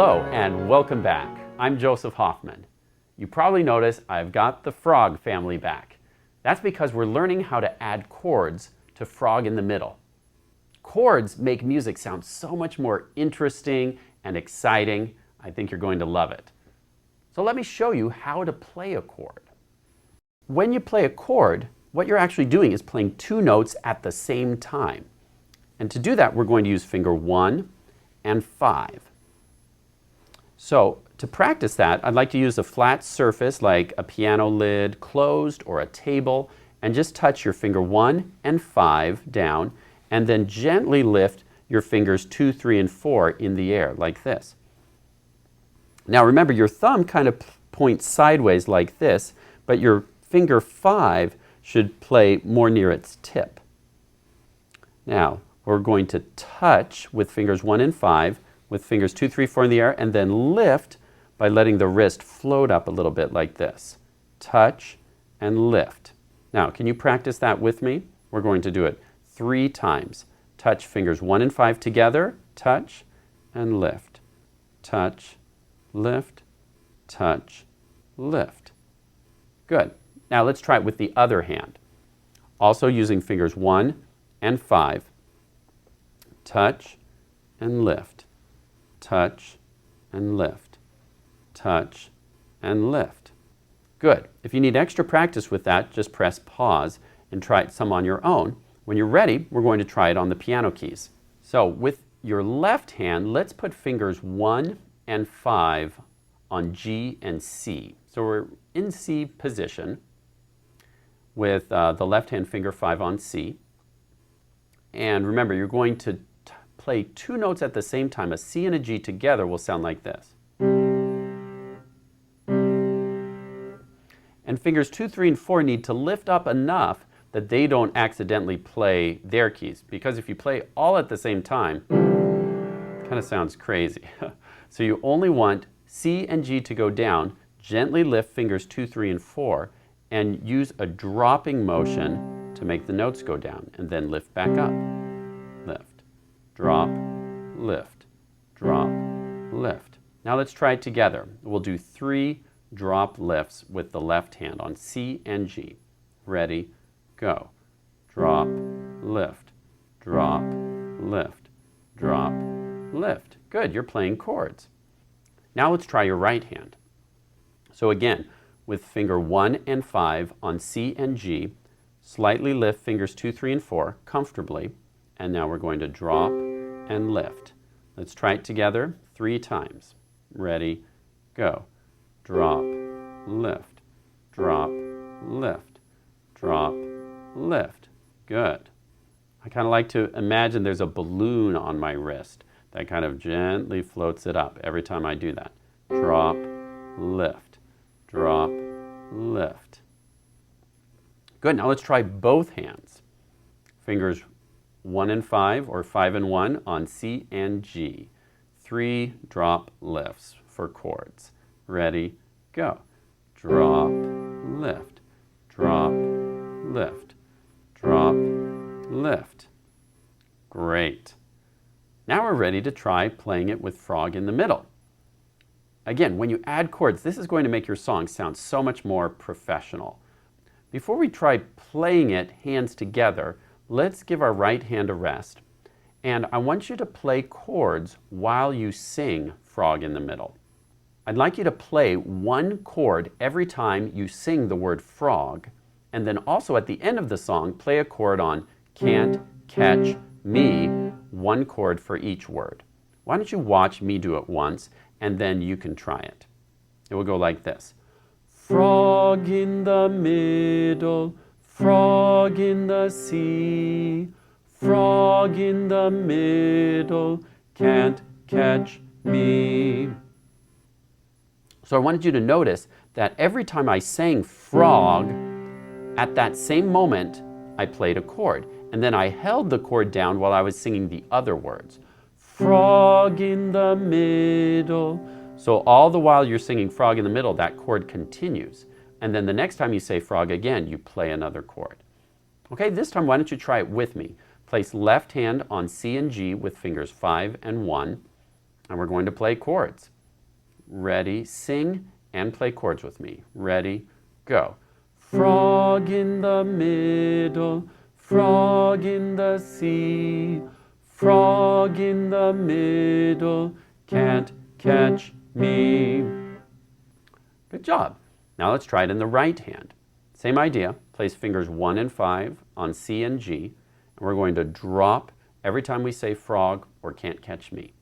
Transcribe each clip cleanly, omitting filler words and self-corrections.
Hello and welcome back. I'm Joseph Hoffman. You probably noticed I've got the frog family back. That's because we're learning how to add chords to frog in the middle. Chords make music sound so much more interesting and exciting. I think you're going to love it. So let me show you how to play a chord. When you play a chord, what you're actually doing is playing two notes at the same time. And to do that, we're going to use finger 1 and 5. So to practice that, I'd like to use a flat surface like a piano lid closed or a table, and just touch your finger 1 and 5 down, and then gently lift your fingers 2, 3, and 4 in the air like this. Now remember, your thumb kind of points sideways like this, but your finger 5 should play more near its tip. Now we're going to touch with fingers 1 and 5, with fingers 2, 3, 4 in the air, and then lift by letting the wrist float up a little bit like this. Touch and lift. Now, can you practice that with me? We're going to do it 3 times. Touch fingers 1 and 5 together, touch and lift. Touch, lift, touch, lift. Good. Now let's try it with the other hand. Also using fingers 1 and 5. Touch and lift. Touch and lift. Touch and lift. Good. If you need extra practice with that, just press pause and try it some on your own. When you're ready, we're going to try it on the piano keys. So with your left hand, let's put fingers 1 and 5 on G and C. So we're in C position with the left hand finger 5 on C. And remember, you're going to play 2 notes at the same time. A C and a G together will sound like this. And fingers 2, 3, and 4 need to lift up enough that they don't accidentally play their keys. Because if you play all at the same time, it kind of sounds crazy. So you only want C and G to go down. Gently lift fingers 2, 3, and 4, and use a dropping motion to make the notes go down, and then lift back up. Lift. Drop, lift, drop, lift. Now let's try it together. We'll do 3 drop lifts with the left hand on C and G. Ready, go. Drop, lift, drop, lift, drop, lift. Good, you're playing chords. Now let's try your right hand. So again, with finger 1 and 5 on C and G, slightly lift fingers 2, 3, and 4 comfortably. And now we're going to drop and lift. Let's try it together 3 times. Ready, go. Drop, lift, drop, lift, drop, lift. Good. I kind of like to imagine there's a balloon on my wrist that kind of gently floats it up every time I do that. Drop, lift, drop, lift. Good. Now let's try both hands. Fingers 1 and 5 or 5 and 1 on C and G. 3 drop lifts for chords. Ready, go. Drop, lift, drop, lift, drop, lift. Great. Now we're ready to try playing it with frog in the middle. Again, when you add chords, this is going to make your song sound so much more professional. Before we try playing it hands together, let's give our right hand a rest, and I want you to play chords while you sing frog in the middle. I'd like you to play 1 chord every time you sing the word frog, and then also at the end of the song, play a chord on can't catch me, 1 chord for each word. Why don't you watch me do it once, and then you can try it. It will go like this. Frog in the middle, frog in the sea, frog in the middle, can't catch me. So I wanted you to notice that every time I sang frog, at that same moment, I played a chord. And then I held the chord down while I was singing the other words. Frog in the middle. So all the while you're singing frog in the middle, that chord continues. And then the next time you say frog again, you play another chord. Okay, this time why don't you try it with me. Place left hand on C and G with fingers 5 and 1, and we're going to play chords. Ready? Sing and play chords with me. Ready? Go. Frog in the middle, frog in the sea, frog in the middle, can't catch me. Good job. Now let's try it in the right hand. Same idea. Place fingers 1 and 5 on C and G, and we're going to drop every time we say frog or can't catch me.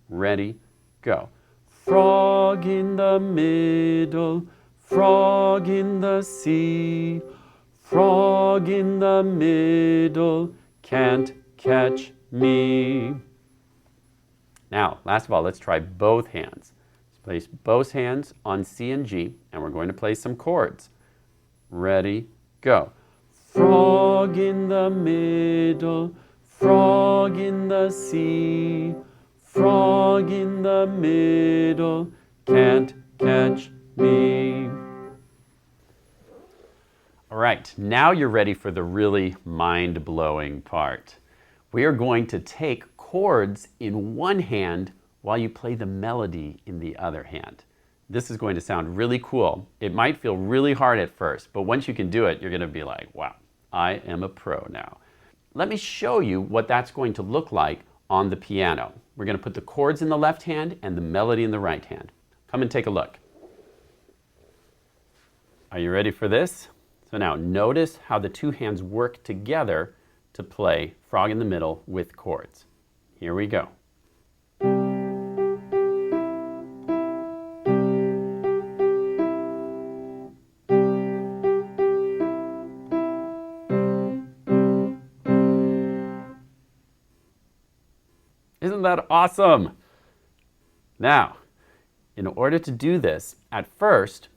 Ready? Go. Frog in the middle, frog in the sea, frog in the middle, can't catch me. Now, last of all, let's try both hands. Let's place both hands on C and G, and we're going to play some chords. Ready? Go. Frog in the middle, frog in the sea, frog in the middle, can't catch me. All right, now you're ready for the really mind-blowing part. We are going to take chords in one hand while you play the melody in the other hand. This is going to sound really cool. It might feel really hard at first, but once you can do it, you're going to be like, wow, I am a pro now. Let me show you what that's going to look like on the piano. We're going to put the chords in the left hand and the melody in the right hand. Come and take a look. Are you ready for this? So now notice how the two hands work together to play Frog in the Middle with chords. Here we go. Isn't that awesome? Now, in order to do this, at first,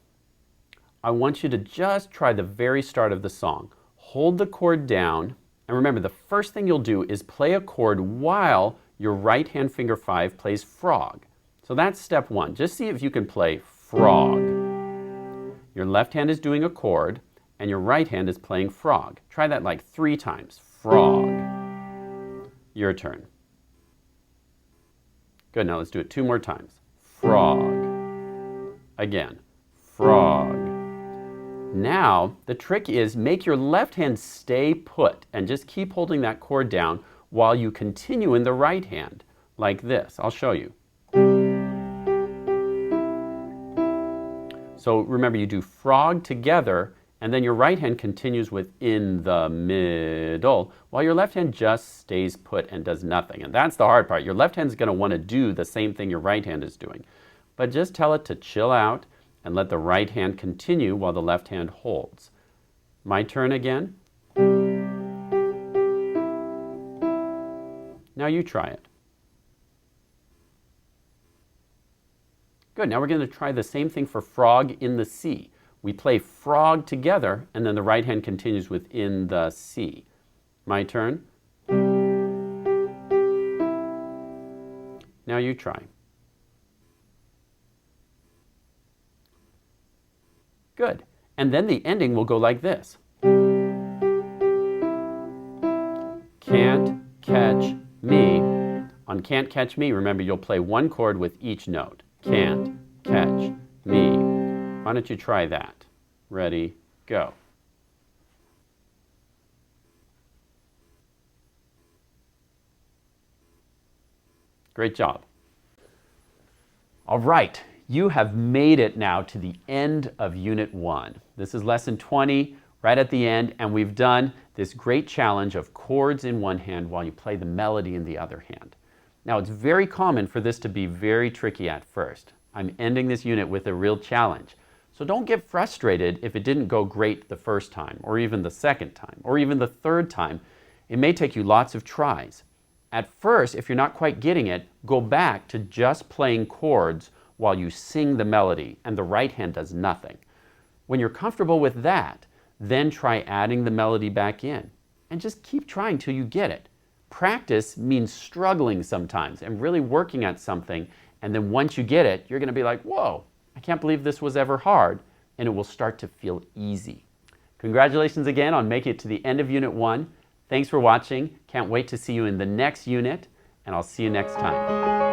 I want you to just try the very start of the song. Hold the chord down, and remember, the first thing you'll do is play a chord while your right hand finger 5 plays frog. So that's step 1. Just see if you can play frog. Your left hand is doing a chord, and your right hand is playing frog. Try that like 3 times. Frog. Your turn. Good, now let's do it 2 more times. Frog. Again. Frog. Now, the trick is make your left hand stay put and just keep holding that chord down while you continue in the right hand, like this. I'll show you. So remember, you do frog together, and then your right hand continues with in the middle, while your left hand just stays put and does nothing. And that's the hard part. Your left hand is going to want to do the same thing your right hand is doing. But just tell it to chill out and let the right hand continue while the left hand holds. My turn again. Now you try it. Good, now we're going to try the same thing for frog in the C. We play frog together, and then the right hand continues with in the C. My turn. Now you try. Good. And then the ending will go like this. Can't catch me. On can't catch me, remember you'll play one chord with each note. Can't catch me. Why don't you try that? Ready, go. Great job. All right, you have made it now to the end of Unit 1. This is Lesson 20, right at the end, and we've done this great challenge of chords in one hand while you play the melody in the other hand. Now, it's very common for this to be very tricky at first. I'm ending this unit with a real challenge. So don't get frustrated if it didn't go great the first time, or even the second time, or even the third time. It may take you lots of tries. At first, if you're not quite getting it, go back to just playing chords while you sing the melody, and the right hand does nothing. When you're comfortable with that, then try adding the melody back in, and just keep trying till you get it. Practice means struggling sometimes and really working at something, and then once you get it, you're going to be like, whoa, I can't believe this was ever hard, and it will start to feel easy. Congratulations again on making it to the end of Unit 1. Thanks for watching. Can't wait to see you in the next unit, and I'll see you next time.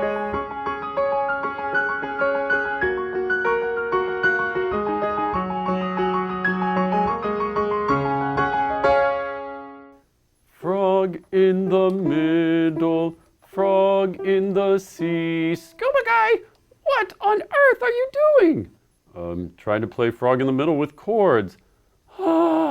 Frog in the middle, frog in the sea. Scuba guy, what on earth are you doing? I'm trying to play Frog in the Middle with chords. Ah.